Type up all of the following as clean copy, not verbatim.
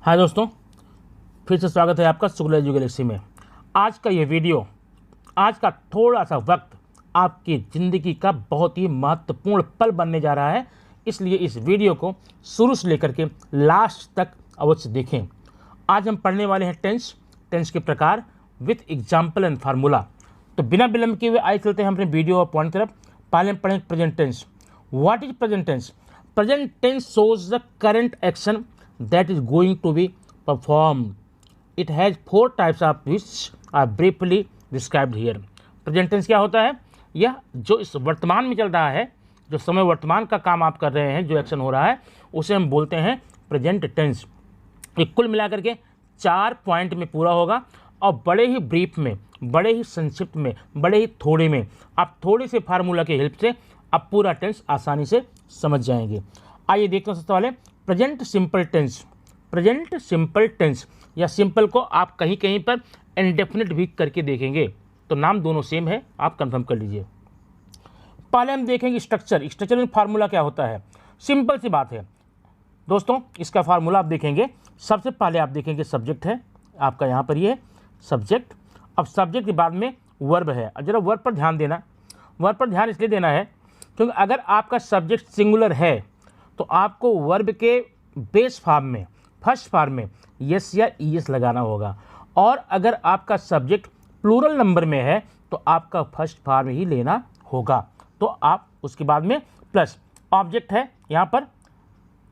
हाय दोस्तों, फिर से स्वागत है आपका शुक्ला एजू गैलेक्सी में। आज का ये वीडियो, आज का थोड़ा सा वक्त आपकी ज़िंदगी का बहुत ही महत्वपूर्ण पल बनने जा रहा है, इसलिए इस वीडियो को शुरू से लेकर के लास्ट तक अवश्य देखें। आज हम पढ़ने वाले हैं टेंस के प्रकार विथ एग्जाम्पल एंड फार्मूला। तो बिना विलंब किए हुए आइए चलते हैं हम अपने वीडियो और पॉइंट तरफ। पहले हम पढ़ें present tense. What is present tense? Present tense shows the current action that is going to be performed. It has 4 types of which are briefly described here. Present tense क्या होता है? यह जो इस वर्तमान में चल रहा है, जो समय वर्तमान का काम आप कर रहे हैं, जो एक्शन हो रहा है, उसे हम बोलते हैं प्रेजेंट टेंस। ये कुल मिलाकर के 4 पॉइंट में पूरा होगा और बड़े ही ब्रीफ में, बड़े ही संक्षिप्त में, बड़े ही थोड़े में, आप थोड़े से फार्मूला की हेल्प से आप पूरा टेंस आसानी से समझ जाएंगे। आइए देखते हैं सबसे पहले present simple tense. Present simple tense या सिंपल को आप कहीं कहीं पर इंडेफिनिट भी करके देखेंगे, तो नाम दोनों सेम है, आप कंफर्म कर लीजिए। पहले हम देखेंगे स्ट्रक्चर में फार्मूला क्या होता है। सिंपल सी बात है दोस्तों, इसका फार्मूला आप देखेंगे। सबसे पहले आप देखेंगे सब्जेक्ट है आपका, यहाँ पर ये सब्जेक्ट। अब सब्जेक्ट के बाद में वर्ब है। जरा वर्ब पर ध्यान देना। वर्ब पर ध्यान इसलिए देना है क्योंकि अगर आपका सब्जेक्ट सिंगुलर है तो आपको वर्ब के बेस फॉर्म में, फर्स्ट फॉर्म में यस या ईएस लगाना होगा, और अगर आपका सब्जेक्ट प्लूरल नंबर में है तो आपका फर्स्ट फॉर्म ही लेना होगा। तो आप उसके बाद में प्लस ऑब्जेक्ट है यहाँ पर।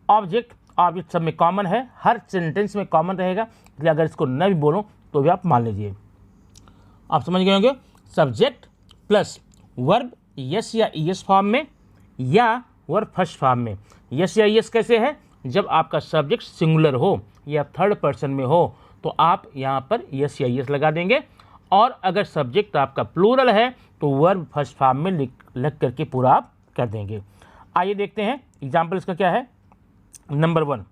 ऑब्जेक्ट सब में कॉमन है, हर सेंटेंस में कॉमन रहेगा, इसलिए अगर इसको न भी बोलो तो भी आप मान लीजिए। आप समझ गए होंगे, सब्जेक्ट प्लस वर्ब यस या ईएस फॉर्म में या वर्ब फर्स्ट फॉर्म में। यस या ईएस कैसे है? जब आपका सब्जेक्ट सिंगुलर हो या थर्ड पर्सन में हो तो आप यहाँ पर यस या ईएस लगा देंगे, और अगर सब्जेक्ट आपका प्लूरल है तो वर्ब फर्स्ट फॉर्म में लग करके पूरा आप कर देंगे। आइए देखते हैं एग्जाम्पल इसका क्या है। Number 1,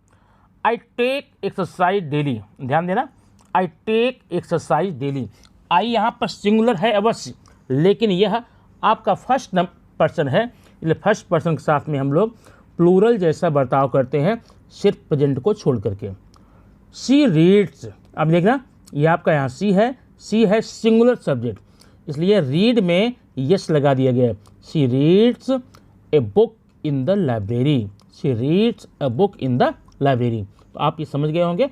I take exercise daily. ध्यान देना, I take exercise daily. I यहाँ पर सिंगुलर है अवश्य, लेकिन यह आपका फर्स्ट पर्सन है, इसलिए फर्स्ट पर्सन के साथ में हम लोग प्लूरल जैसा बर्ताव करते हैं, सिर्फ प्रेजेंट को छोड़ करके। सी रीड्स, अब देखना ये आपका यहाँ सी है सिंगुलर सब्जेक्ट, इसलिए रीड में यस लगा दिया गया है। She reads a book in the library. She reads a book in the library. तो आप ये समझ गए होंगे।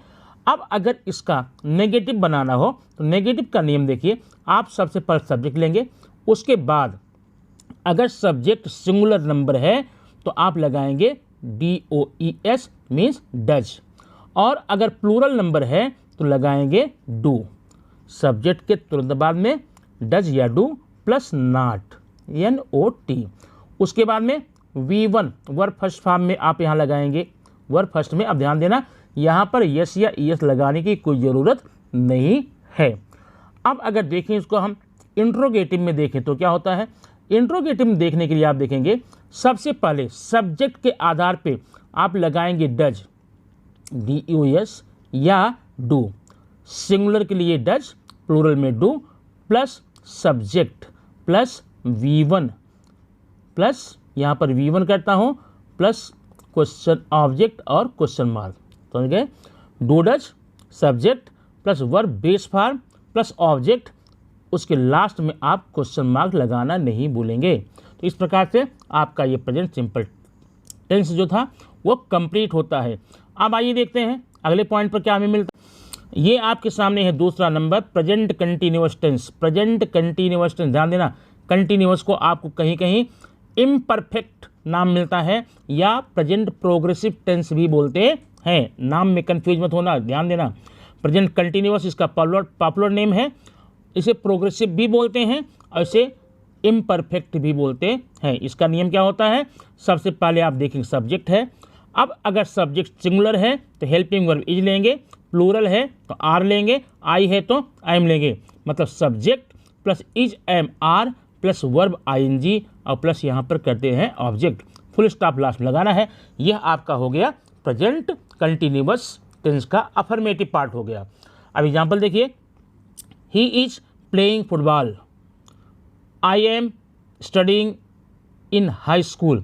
अब अगर इसका नेगेटिव बनाना हो तो नेगेटिव का नियम देखिए, आप सबसे पहले सब्जेक्ट लेंगे, उसके बाद अगर सब्जेक्ट सिंगुलर नंबर है तो आप लगाएंगे DOES मीन्स डज, और अगर प्लूरल नंबर है तो लगाएंगे डू। सब्जेक्ट के तुरंत बाद में डज या डू प्लस नॉट NOT। उसके बाद में V1 वर्ब फर्स्ट फॉर्म में आप यहाँ लगाएंगे, वर्ब फर्स्ट में। अब ध्यान देना, यहाँ पर यस या ईएस लगाने की कोई ज़रूरत नहीं है। अब अगर देखें इसको हम इंट्रोगेटिव में देखें तो क्या होता है। इंट्रोगेटिव में देखने के लिए आप देखेंगे सबसे पहले सब्जेक्ट के आधार पे आप लगाएंगे डज, DOS या डू। सिंगुलर के लिए डज, प्लूरल में do, plus subject plus V1 plus यहाँ पर V1 करता हूँ प्लस क्वेश्चन ऑब्जेक्ट और क्वेश्चन मार्क। समझ गए? Do does subject plus verb base form plus object, उसके लास्ट में आप क्वेश्चन मार्क लगाना नहीं भूलेंगे। तो इस प्रकार से आपका ये प्रेजेंट सिंपल टेंस जो था वो कंप्लीट होता है। अब आइए देखते हैं अगले पॉइंट पर क्या हमें मिलता है। ये आपके सामने है दूसरा number, present continuous tense. Present continuous tense, ध्यान देना, कंटिन्यूअस को आपको कहीं कहीं इम्परफेक्ट नाम मिलता है या प्रेजेंट प्रोग्रेसिव टेंस भी बोलते हैं। नाम में कंफ्यूज मत होना, ध्यान देना। प्रेजेंट कंटिन्यूअस इसका पॉपुलर नेम है, इसे प्रोग्रेसिव भी बोलते हैं और इसे इम्परफेक्ट भी बोलते हैं। इसका नियम क्या होता है? सबसे पहले आप देखेंगे सब्जेक्ट है। अब अगर सब्जेक्ट सिंगुलर है तो हेल्पिंग वर्ब इज लेंगे, प्लूरल है तो आर लेंगे, आई है तो एम लेंगे। मतलब subject plus is am are plus verb ING और प्लस यहाँ पर करते हैं ऑब्जेक्ट, फुल स्टॉप लास्ट में लगाना है। यह आपका हो गया प्रेजेंट कंटिन्यूअस टेंस का अफर्मेटिव पार्ट हो गया। अब एग्जाम्पल देखिए, he is playing football, I am studying in high school.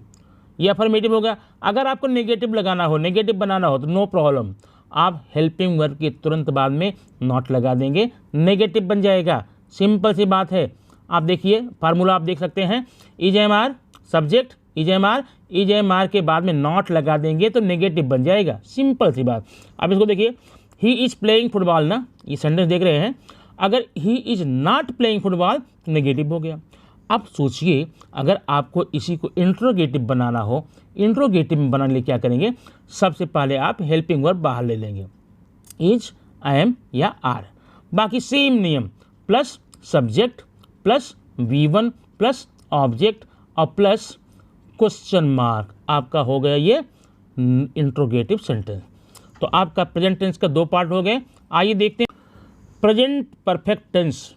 ये अफर्मेटिव होगा। अगर आपको नेगेटिव लगाना हो, नेगेटिव बनाना हो तो नो प्रॉब्लम, आप हेल्पिंग वर्ब के तुरंत बाद में नॉट लगा देंगे, नेगेटिव बन जाएगा। सिंपल सी बात है। आप देखिए फार्मूला आप देख सकते हैं, is am are subject, is am are के बाद में नॉट लगा देंगे तो नेगेटिव बन जाएगा, सिंपल सी बात। अब इसको देखिए, ही इज प्लेइंग फुटबॉल ना, ये सेंटेंस देख रहे हैं, अगर he is not playing football तो नेगेटिव हो गया। अब सोचिए अगर आपको इसी को इंट्रोगेटिव बनाना हो, इंट्रोगेटिव में बनाने लिए क्या करेंगे, सबसे पहले आप हेल्पिंग वर्ब बाहर ले लेंगे, इज, आई एम या आर, बाकी सेम नियम, plus subject plus V1 plus object और प्लस क्वेश्चन मार्क, आपका हो गया ये इंट्रोगेटिव सेंटेंस। तो आपका प्रेजेंट टेंस का 2 पार्ट हो गए। आइए देखते हैं प्रेजेंट परफेक्ट टेंस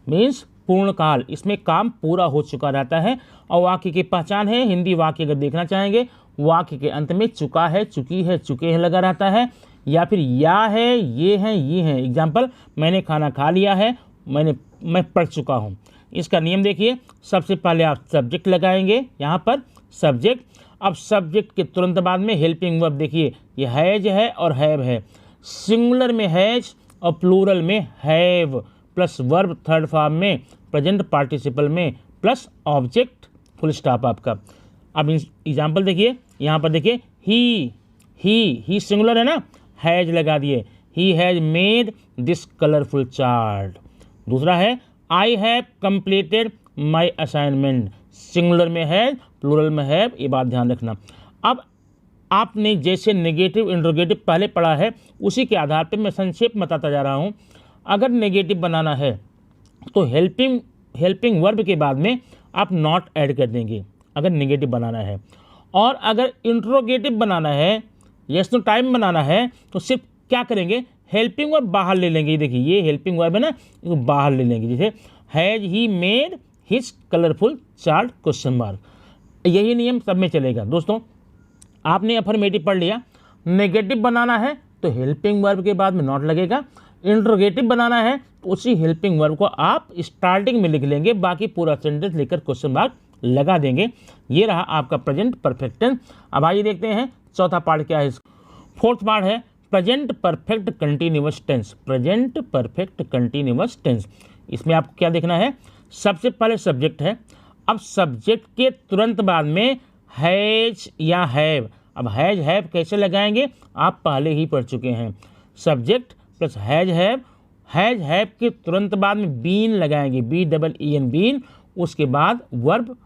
मीन्स पूर्ण काल, इसमें काम पूरा हो चुका रहता है और वाक्य की पहचान है। हिंदी वाक्य अगर देखना चाहेंगे, वाक्य के अंत में चुका है, चुकी है, चुके हैं लगा रहता है, या फिर या है, ये हैं, ये हैं। एग्जाम्पल, मैंने खाना खा लिया है, मैं पढ़ चुका हूँ। इसका नियम देखिए, सबसे पहले आप सब्जेक्ट लगाएंगे, यहाँ पर सब्जेक्ट। अब सब्जेक्ट के तुरंत बाद में हेल्पिंग वर्ब देखिए, ये हैज है और हैव है, सिंगुलर में हैज और प्लूरल में have, plus verb third form में, प्रेजेंट पार्टिसिपल में, प्लस ऑब्जेक्ट, फुल स्टॉप आपका। अब एग्जाम्पल देखिए, यहाँ पर देखिए, ही सिंगुलर है ना, हैज लगा दिए, he has made this colourful chart. दूसरा है, I have completed my assignment, singular में है, प्लूरल में है, ये बात ध्यान रखना। अब आपने जैसे नेगेटिव इंट्रोगेटिव पहले पढ़ा है, उसी के आधार पर मैं संक्षेप में बताता जा रहा हूँ। अगर नेगेटिव बनाना है तो हेल्पिंग वर्ब के बाद में आप नॉट ऐड कर देंगे अगर नेगेटिव बनाना है, और अगर इंट्रोगेटिव बनाना है, यस नो टाइम बनाना है, तो सिर्फ क्या करेंगे, हेल्पिंग वर्ब बाहर ले लेंगे। देखिए ये हेल्पिंग वर्ब है ना, इसको बाहर ले लेंगे, जैसे has he made his colourful chart question mark. यही नियम सब में चलेगा। दोस्तों आपने अफर्मेटिव पढ़ लिया, नेगेटिव बनाना है तो हेल्पिंग वर्ब के बाद में नॉट लगेगा, इंट्रोगेटिव बनाना है तो उसी हेल्पिंग वर्ब को आप स्टार्टिंग में लिख लेंगे, बाकी पूरा सेंटेंस लेकर क्वेश्चन मार्क लगा देंगे। ये रहा आपका प्रेजेंट परफेक्ट टेंस। अब आइए देखते हैं चौथा पार्ट क्या है। फोर्थ पार्ट है present perfect continuous tense. Present perfect continuous tense, इसमें आपको क्या देखना है, सबसे पहले सब्जेक्ट है। अब सब्जेक्ट के तुरंत बाद में हैज या हैव। अब हैज हैव कैसे लगाएंगे, आप पहले ही पढ़ चुके हैं, सब्जेक्ट प्लस हैज हैव के तुरंत बाद में बीन लगाएंगे, BEEN बीन, उसके बाद वर्ब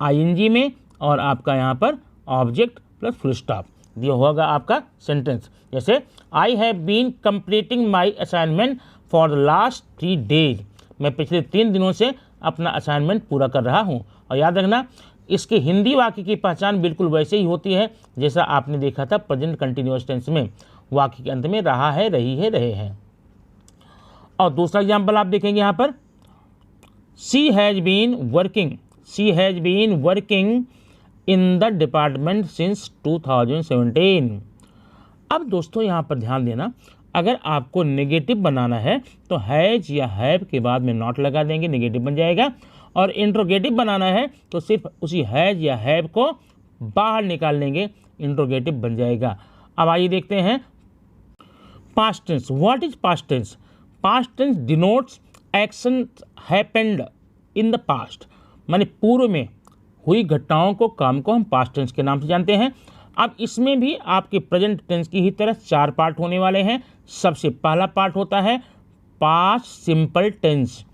ING में, और आपका यहाँ पर ऑब्जेक्ट प्लस फुल स्टॉप, ये होगा आपका सेंटेंस। जैसे I have been completing my assignment for the last 3 days, मैं पिछले 3 दिनों से अपना असाइनमेंट पूरा कर रहा हूँ। और याद रखना, इसके हिंदी वाक्य की पहचान बिल्कुल वैसे ही होती है जैसा आपने देखा था प्रेजेंट कंटिन्यूअस टेंस में, वाक्य के अंत में रहा है, रही है, रहे हैं। और दूसरा एग्जाम्पल आप देखेंगे यहाँ पर, she has been working in the department since 2017। अब दोस्तों यहाँ पर ध्यान देना, अगर आपको नेगेटिव बनाना है तो हैज या हैव के बाद में नॉट लगा देंगे, नेगेटिव बन जाएगा, और इंट्रोगेटिव बनाना है तो सिर्फ उसी हैज या हैव को बाहर निकाल लेंगे, इंट्रोगेटिव बन जाएगा। अब आइए देखते हैं past tense. What is past tense? Past tense denotes action happened in the past, माने पूर्व में हुई घटनाओं को, काम को हम पास्ट टेंस के नाम से जानते हैं। अब इसमें भी आपके प्रेजेंट टेंस की ही तरह 4 पार्ट होने वाले हैं। सबसे पहला पार्ट होता है पास्ट सिंपल टेंस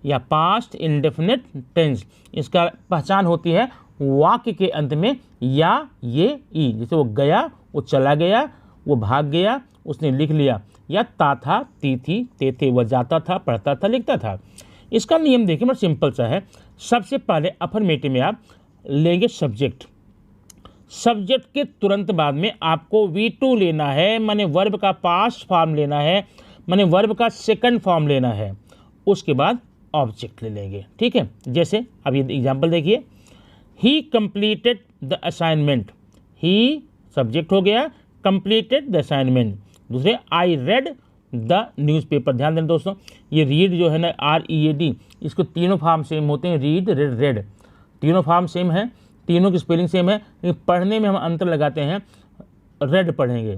या पास्ट इंडेफिनिट टेंस। इसका पहचान होती है वाक्य के अंत में या, ये, ई, जैसे वो गया, वो चला गया, वो भाग गया, उसने लिख लिया, या ता था, ती थी, ते थे, वह जाता था, पढ़ता था, लिखता था। इसका नियम देखिए बड़ा सिंपल सा है। सबसे पहले अफर्मेटिव में आप लेंगे सब्जेक्ट, सब्जेक्ट के तुरंत बाद में आपको V2 लेना है, माने वर्ब का पास्ट फॉर्म लेना है, माने वर्ब का सेकंड फॉर्म लेना है, उसके बाद ऑब्जेक्ट ले लेंगे। ठीक है, जैसे अब ये एग्जांपल देखिए, ही completed the assignment, he subject हो गया, कंप्लीटेड द असाइनमेंट। दूसरे, आई रेड द न्यूज़पेपर। ध्यान देना दोस्तों, ये रीड जो है ना, READ, इसको तीनों फॉर्म सेम होते हैं, रीड, रेड, रेड, तीनों फॉर्म सेम है, तीनों की स्पेलिंग सेम है, लेकिन पढ़ने में हम अंतर लगाते हैं, रेड पढ़ेंगे,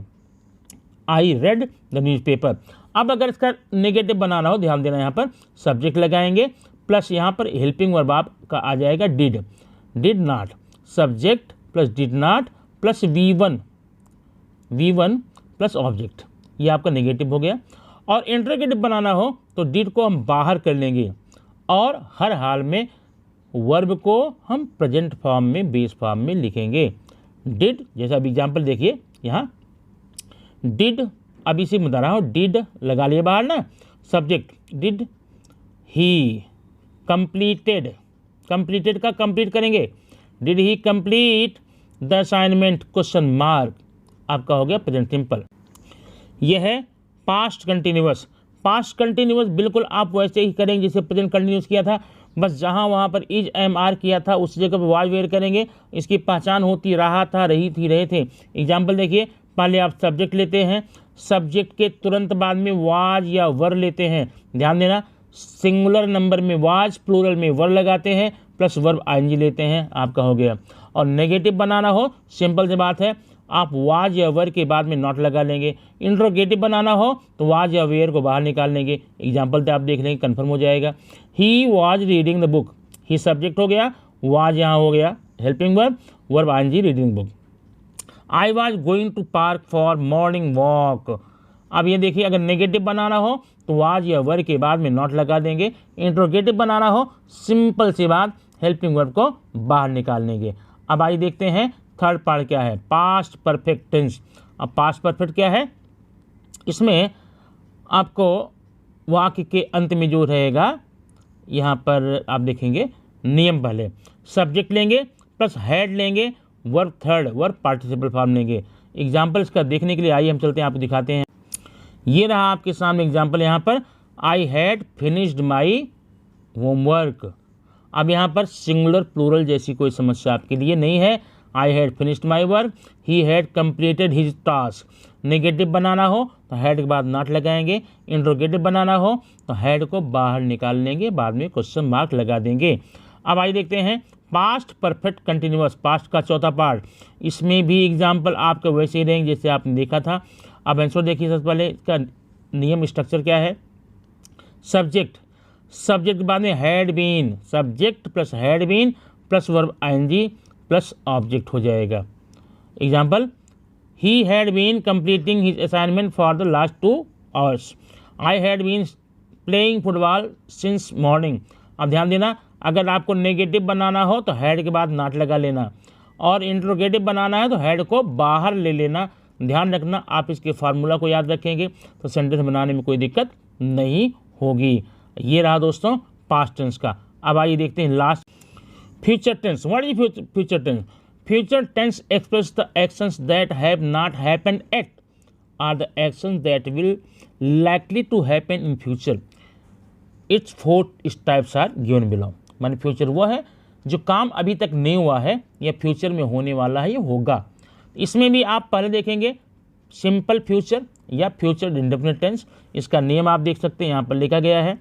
आई रेड द न्यूज़पेपर। अब अगर इसका नेगेटिव बनाना हो, ध्यान देना, यहाँ पर सब्जेक्ट लगाएंगे प्लस यहाँ पर हेल्पिंग वर्ब आपका आ जाएगा did not, subject plus did not plus V1 plus object, ये आपका नेगेटिव हो गया। और इंटरोगेटिव बनाना हो तो डिड को हम बाहर कर लेंगे और हर हाल में वर्ब को हम प्रेजेंट फॉर्म में, बेस फॉर्म में लिखेंगे। डिड, जैसा अब एग्जाम्पल देखिए यहाँ, डिड, अब इसी में बता रहा हूँ, डिड लगा लिए बाहर ना, subject did he completed, completed का कंप्लीट करेंगे, did he complete the assignment, question mark, आपका हो गया प्रेजेंट सिंपल। यह है पास्ट कंटिन्यूअस। पास्ट कंटिन्यूअस बिल्कुल आप वैसे ही करेंगे जैसे प्रेजेंट कंटिन्यूअस किया था, बस जहाँ वहाँ पर इज एम आर किया था उस जगह पर वाज वेयर करेंगे। इसकी पहचान होती रहा था, रही थी, रहे थे। एग्जाम्पल देखिए, पहले आप सब्जेक्ट लेते हैं, सब्जेक्ट के तुरंत बाद में वाज या वर लेते हैं, ध्यान देना, सिंगुलर नंबर में वाज, प्लूरल में वर लगाते हैं, प्लस वर्ब आईएनजी लेते हैं, आपका हो गया। और नेगेटिव बनाना हो, सिंपल सी बात है, आप वाज या वर के बाद में नॉट लगा लेंगे। इंट्रोगेटिव बनाना हो तो वाज या वेयर को बाहर निकाल लेंगे। एग्जाम्पल तो आप देख लेंगे, कन्फर्म हो जाएगा। He was reading the book, he subject हो गया, वाज यहाँ हो गया helping verb, verb ING reading book. I was going to park for morning walk. अब ये देखिए, अगर नेगेटिव बनाना हो तो वाज या वर के बाद में नॉट लगा देंगे। इंट्रोगेटिव बनाना हो, सिंपल सी बात, हेल्पिंग वर्ब को बाहर निकाल लेंगे। अब आइए देखते हैं थर्ड पार्ट क्या है, पास्ट परफेक्ट टेंस। अब पास्ट परफेक्ट क्या है, इसमें आपको वाक्य के अंत में जो रहेगा, यहाँ पर आप देखेंगे नियम, पहले सब्जेक्ट लेंगे प्लस हेड लेंगे, verb third, verb participle form लेंगे। एग्जाम्पल इसका देखने के लिए आइए हम चलते हैं, आपको दिखाते हैं। ये रहा आपके सामने एग्जाम्पल, यहाँ पर आई हैड फिनिश्ड माई होमवर्क। अब यहाँ पर सिंगुलर प्लूरल जैसी कोई समस्या आपके लिए नहीं है। I had finished my work, he had completed his task. Negative बनाना हो तो हैड के बाद नॉट लगाएंगे। इंट्रोगेटिव बनाना हो तो हैड को बाहर निकाल लेंगे, बाद में क्वेश्चन मार्क लगा देंगे। अब आइए देखते हैं पास्ट परफेक्ट कंटिन्यूअस, पास्ट का चौथा पार्ट। इसमें भी एग्जाम्पल आपके वैसे ही रहेंगे जैसे आपने देखा था। अब आंसर देखिए, सबसे पहले इसका नियम स्ट्रक्चर क्या है, सब्जेक्ट, सब्जेक्ट के बाद में had been, subject plus had been plus verb ING plus object हो जाएगा। Example, he had been completing his assignment for the last 2 hours. I had been playing football since morning. अब ध्यान देना, अगर आपको नेगेटिव बनाना हो तो हैड के बाद नॉट लगा लेना, और इंट्रोगेटिव बनाना है तो हैड को बाहर ले लेना। ध्यान रखना, आप इसके फार्मूला को याद रखेंगे तो सेंटेंस बनाने में कोई दिक्कत नहीं होगी। ये रहा दोस्तों पास्ट टेंस का। अब आइए देखते हैं last, future tense. What is future tense? Future tense express the actions that have not happened at or the actions that will likely to happen in future. Its 4 types are given below. माने future वो है जो काम अभी तक नहीं हुआ है या फ्यूचर में होने वाला है, ये होगा। इसमें भी आप पहले देखेंगे सिंपल फ्यूचर या फ्यूचर इंडेफिनिट टेंस। इसका नियम आप देख सकते हैं, यहाँ पर लिखा गया है।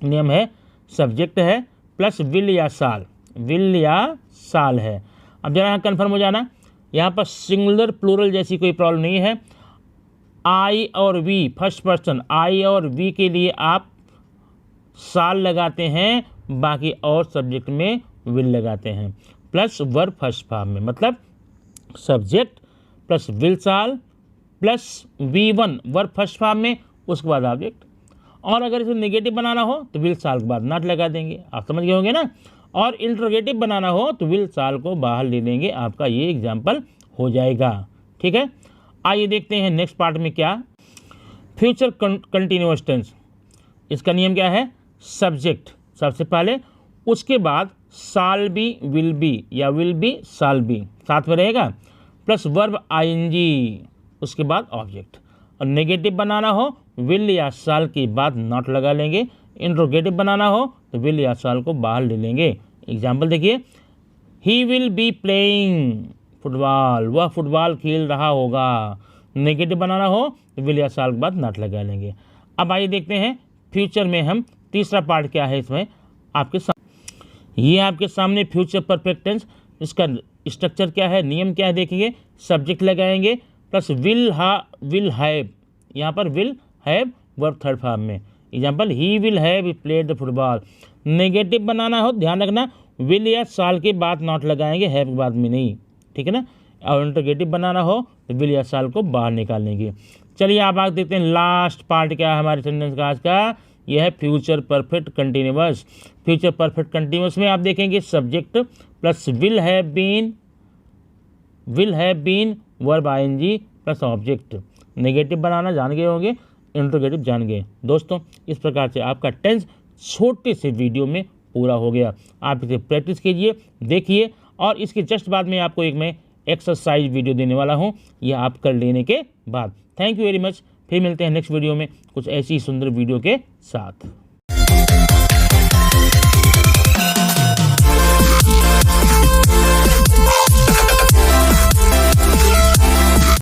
नियम है, सब्जेक्ट है प्लस विल या साल, विल या साल है। अब जरा यहाँ कन्फर्म हो जाना, यहाँ पर सिंगुलर प्लूरल जैसी कोई प्रॉब्लम नहीं है। आई और वी, फर्स्ट पर्सन, आई और वी के लिए आप साल लगाते हैं, बाकी और सब्जेक्ट में विल लगाते हैं, प्लस वर्ब फर्स्ट फॉर्म में, मतलब सब्जेक्ट प्लस विल साल plus V1 verb first form में, उसके बाद ऑब्जेक्ट। और अगर इसे नेगेटिव बनाना हो तो विल साल के बाद नॉट लगा देंगे, आप समझ गए होंगे ना। और इंट्रोगेटिव बनाना हो तो विल साल को बाहर ले लेंगे, आपका ये एग्जाम्पल हो जाएगा। ठीक है, आइए देखते हैं नेक्स्ट पार्ट में क्या, फ्यूचर कंटिन्यूअस टेंस। इसका नियम क्या है, सब्जेक्ट सबसे पहले, उसके बाद साल बी, विल बी या विल बी साल बी साथ में रहेगा, प्लस वर्ब आईएनजी, उसके बाद ऑब्जेक्ट। और नेगेटिव बनाना हो विल या साल के बाद नॉट लगा लेंगे। इंट्रोगेटिव बनाना हो तो विल या साल को बाहर ले लेंगे। एग्जाम्पल देखिए, he will be playing football, वह फुटबॉल खेल रहा होगा। नेगेटिव बनाना हो तो विल या साल के बाद नॉट लगा लेंगे। अब आइए देखते हैं फ्यूचर में हम तीसरा पार्ट क्या है इसमें आपके सामने। ये आपके सामने फ्यूचर परफेक्ट टेंस, इसका स्ट्रक्चर क्या है, नियम क्या है, देखेंगे। सब्जेक्ट लगाएंगे, प्लस विल हैव, यहाँ पर will have verb third form में। Example, he will have played the football. Negative बनाना हो ध्यान रखना विल या साल के बाद नॉट लगाएंगे, हैव के बाद में नहीं, ठीक है ना। और इंटरोगेटिव बनाना हो तो विल या साल को बाहर निकालेंगे। चलिए आप आगे देखते हैं लास्ट पार्ट क्या है हमारे सेंटेंस का आज का, यह है future perfect continuous. Future perfect continuous में आप देखेंगे subject plus will have been verb ING plus object. Negative बनाना जान गए होंगे, इंटरोगेटिव जान गए। दोस्तों इस प्रकार से आपका टेंस छोटे से वीडियो में पूरा हो गया। आप इसे प्रैक्टिस कीजिए, देखिए, और इसके जस्ट बाद में आपको एक मैं एक्सरसाइज वीडियो देने वाला हूं, यह आप कर लेने के बाद। Thank you very much. फिर मिलते हैं नेक्स्ट वीडियो में कुछ ऐसी सुंदर वीडियो के साथ।